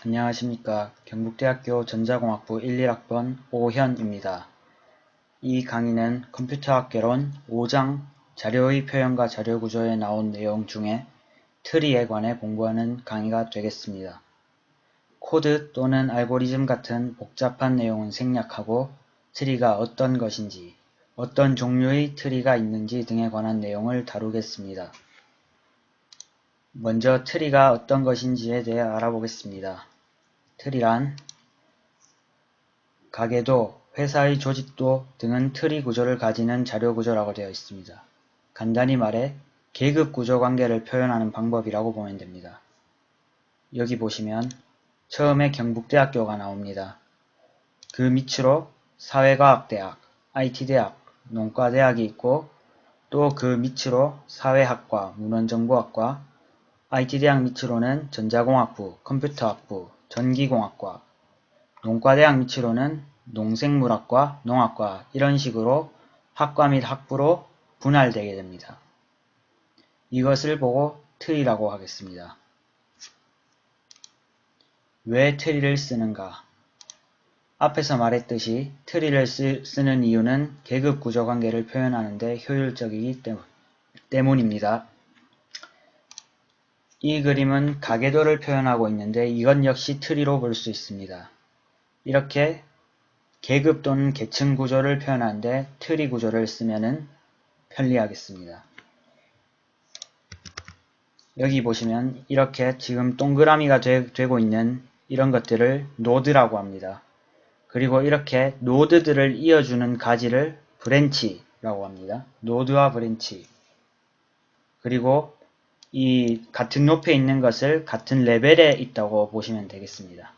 안녕하십니까. 경북대학교 전자공학부 11학번 오현입니다. 이 강의는 컴퓨터학 개론 5장 자료의 표현과 자료구조에 나온 내용 중에 트리에 관해 공부하는 강의가 되겠습니다. 코드 또는 알고리즘 같은 복잡한 내용은 생략하고 트리가 어떤 것인지, 어떤 종류의 트리가 있는지 등에 관한 내용을 다루겠습니다. 먼저 트리가 어떤 것인지에 대해 알아보겠습니다. 트리란 가계도, 회사의 조직도 등은 트리 구조를 가지는 자료 구조라고 되어 있습니다. 간단히 말해 계급 구조 관계를 표현하는 방법이라고 보면 됩니다. 여기 보시면 처음에 경북대학교가 나옵니다. 그 밑으로 사회과학대학, IT대학, 농과대학이 있고 또 그 밑으로 사회학과, 문헌정보학과, IT대학 밑으로는 전자공학부, 컴퓨터학부, 전기공학과, 농과대학 밑으로는 농생물학과, 농학과 이런 식으로 학과 및 학부로 분할되게 됩니다. 이것을 보고 트리라고 하겠습니다. 왜 트리를 쓰는가? 앞에서 말했듯이 트리를 쓰는 이유는 계급 구조 관계를 표현하는 데 효율적이기 때문입니다. 이 그림은 가계도를 표현하고 있는데 이건 역시 트리로 볼 수 있습니다. 이렇게 계급 또는 계층 구조를 표현하는데 트리 구조를 쓰면은 편리하겠습니다. 여기 보시면 이렇게 지금 동그라미가 되고 있는 이런 것들을 노드라고 합니다. 그리고 이렇게 노드들을 이어주는 가지를 브랜치라고 합니다. 노드와 브랜치. 그리고 이 같은 높이에 있는 것을 같은 레벨에 있다고 보시면 되겠습니다.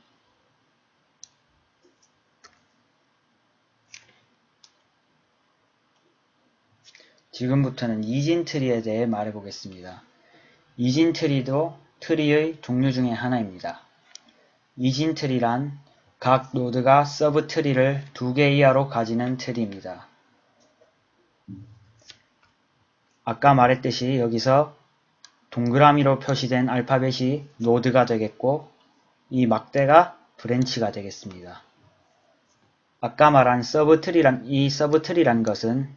지금부터는 이진트리에 대해 말해보겠습니다. 이진트리도 트리의 종류 중에 하나입니다. 이진트리란 각 노드가 서브트리를 2개 이하로 가지는 트리입니다. 아까 말했듯이 여기서 동그라미로 표시된 알파벳이 노드가 되겠고 이 막대가 브랜치가 되겠습니다. 아까 말한 이 서브트리란 것은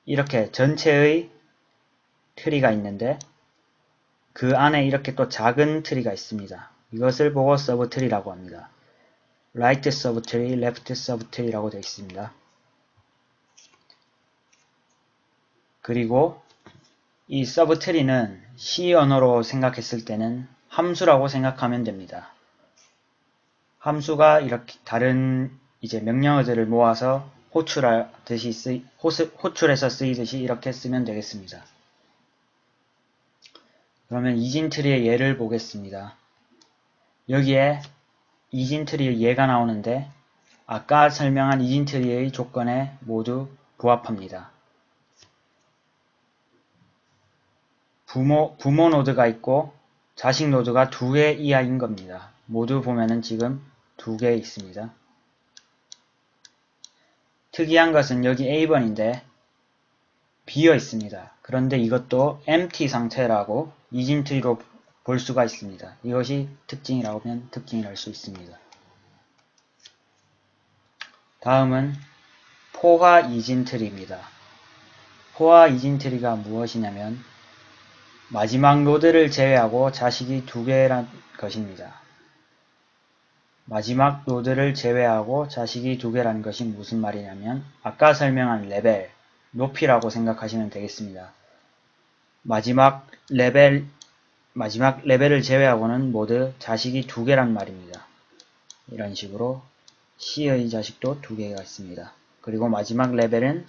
이렇게 전체의 트리가 있는데 그 안에 이렇게 또 작은 트리가 있습니다. 이것을 보고 서브트리라고 합니다. right 서브트리, left 서브트리라고 되어 있습니다. 그리고 이 서브트리는 C 언어로 생각했을 때는 함수라고 생각하면 됩니다. 함수가 이렇게 다른 명령어들을 모아서 호출해서 쓰이듯이 이렇게 쓰면 되겠습니다. 그러면 이진트리의 예를 보겠습니다. 여기에 이진트리의 예가 나오는데 아까 설명한 이진트리의 조건에 모두 부합합니다. 부모 노드가 있고 자식 노드가 2개 이하인 겁니다. 모두 보면은 지금 2개 있습니다. 특이한 것은 여기 A번인데 비어 있습니다. 그런데 이것도 empty 상태라고 이진트리로 볼 수가 있습니다. 이것이 특징이라고 하면 특징이랄 수 있습니다. 다음은 포화 이진트리입니다. 포화 이진트리가 무엇이냐면 마지막 노드를 제외하고 자식이 2개란 것입니다. 마지막 노드를 제외하고 자식이 2개라는 것이 무슨 말이냐면 아까 설명한 레벨, 높이라고 생각하시면 되겠습니다. 마지막 레벨을 제외하고는 모두 자식이 2개란 말입니다. 이런 식으로 C의 자식도 2개가 있습니다. 그리고 마지막 레벨은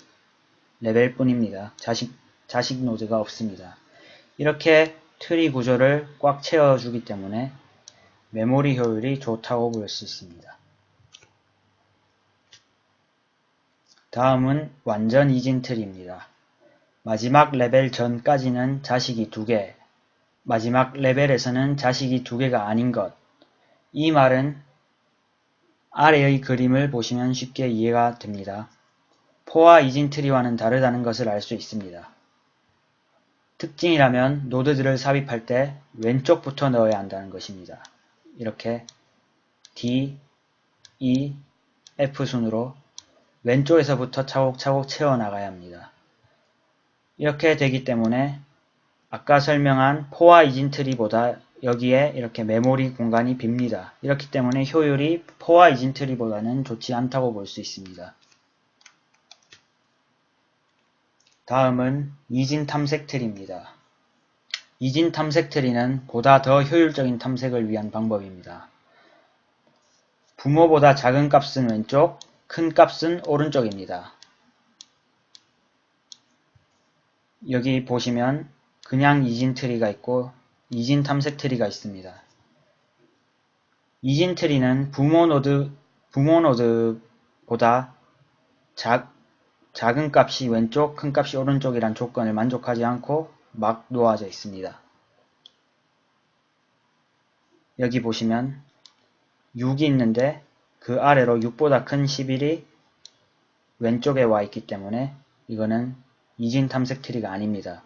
레벨뿐입니다. 자식 노드가 없습니다. 이렇게 트리 구조를 꽉 채워주기 때문에 메모리 효율이 좋다고 볼 수 있습니다. 다음은 완전 이진트리입니다. 마지막 레벨 전까지는 자식이 2개, 마지막 레벨에서는 자식이 2개가 아닌 것. 이 말은 아래의 그림을 보시면 쉽게 이해가 됩니다. 포화 이진트리와는 다르다는 것을 알 수 있습니다. 특징이라면 노드들을 삽입할 때 왼쪽부터 넣어야 한다는 것입니다. 이렇게 D, E, F 순으로 왼쪽에서부터 차곡차곡 채워나가야 합니다. 이렇게 되기 때문에 아까 설명한 포화 이진트리보다 여기에 이렇게 메모리 공간이 빕니다. 이렇기 때문에 효율이 포화 이진트리보다는 좋지 않다고 볼 수 있습니다. 다음은 이진 탐색 트리입니다. 이진 탐색 트리는 보다 더 효율적인 탐색을 위한 방법입니다. 부모보다 작은 값은 왼쪽, 큰 값은 오른쪽입니다. 여기 보시면 그냥 이진 트리가 있고 이진 탐색 트리가 있습니다. 이진 트리는 부모 노드보다 작은 값이 왼쪽, 큰 값이 오른쪽이란 조건을 만족하지 않고 막 놓아져 있습니다. 여기 보시면 6이 있는데 그 아래로 6보다 큰 11이 왼쪽에 와 있기 때문에 이거는 이진 탐색 트리가 아닙니다.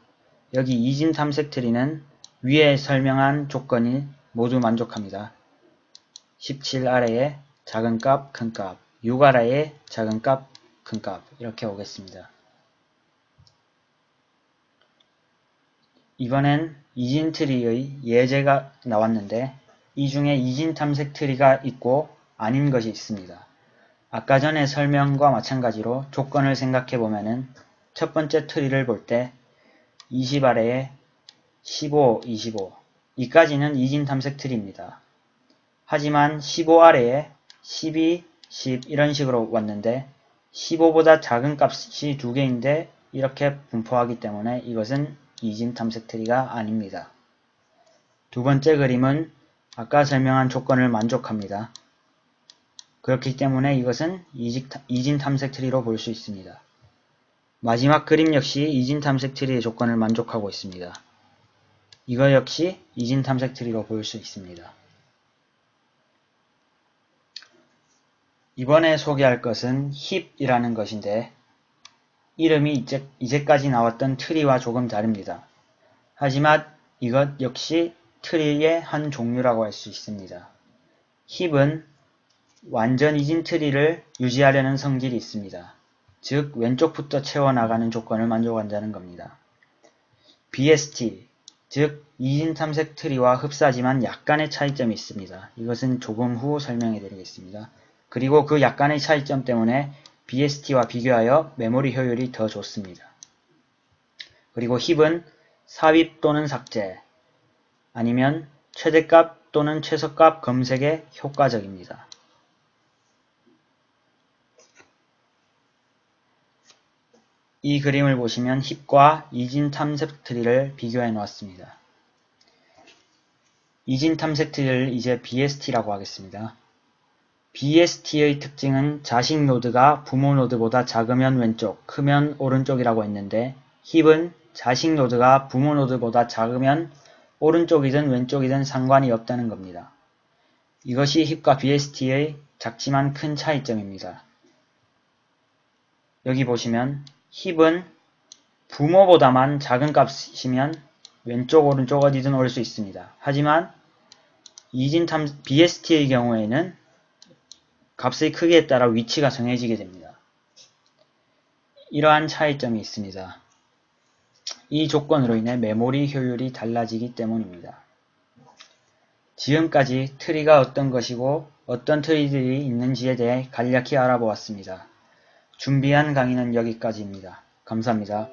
여기 이진 탐색 트리는 위에 설명한 조건이 모두 만족합니다. 17 아래에 작은 값, 큰 값, 6 아래에 작은 값, 큰 값 이렇게 오겠습니다. 이번엔 이진 트리의 예제가 나왔는데 이 중에 이진 탐색 트리가 있고 아닌 것이 있습니다. 아까 전에 설명과 마찬가지로 조건을 생각해 보면은 첫 번째 트리를 볼 때 20 아래에 15, 25 이까지는 이진 탐색 트리입니다. 하지만 15 아래에 12, 10 이런 식으로 왔는데 15보다 작은 값이 두 개인데 이렇게 분포하기 때문에 이것은 이진 탐색 트리가 아닙니다. 두 번째 그림은 아까 설명한 조건을 만족합니다. 그렇기 때문에 이것은 이진 탐색 트리로 볼 수 있습니다. 마지막 그림 역시 이진 탐색 트리의 조건을 만족하고 있습니다. 이거 역시 이진 탐색 트리로 볼 수 있습니다. 이번에 소개할 것은 힙이라는 것인데 이름이 이제까지 나왔던 트리와 조금 다릅니다. 하지만 이것 역시 트리의 한 종류라고 할 수 있습니다. 힙은 완전 이진 트리를 유지하려는 성질이 있습니다. 즉 왼쪽부터 채워나가는 조건을 만족한다는 겁니다. BST, 즉 이진 탐색 트리와 흡사하지만 약간의 차이점이 있습니다. 이것은 조금 후 설명해 드리겠습니다. 그리고 그 약간의 차이점 때문에 BST와 비교하여 메모리 효율이 더 좋습니다. 그리고 힙은 삽입 또는 삭제, 아니면 최대값 또는 최소값 검색에 효과적입니다. 이 그림을 보시면 힙과 이진 탐색 트리를 비교해 놓았습니다. 이진 탐색 트리를 이제 BST라고 하겠습니다. BST의 특징은 자식 노드가 부모 노드보다 작으면 왼쪽, 크면 오른쪽이라고 했는데 힙은 자식 노드가 부모 노드보다 작으면 오른쪽이든 왼쪽이든 상관이 없다는 겁니다. 이것이 힙과 BST의 작지만 큰 차이점입니다. 여기 보시면 힙은 부모보다만 작은 값이면 왼쪽, 오른쪽 어디든 올 수 있습니다. 하지만 BST의 경우에는 값의 크기에 따라 위치가 정해지게 됩니다. 이러한 차이점이 있습니다. 이 조건으로 인해 메모리 효율이 달라지기 때문입니다. 지금까지 트리가 어떤 것이고 어떤 트리들이 있는지에 대해 간략히 알아보았습니다. 준비한 강의는 여기까지입니다. 감사합니다.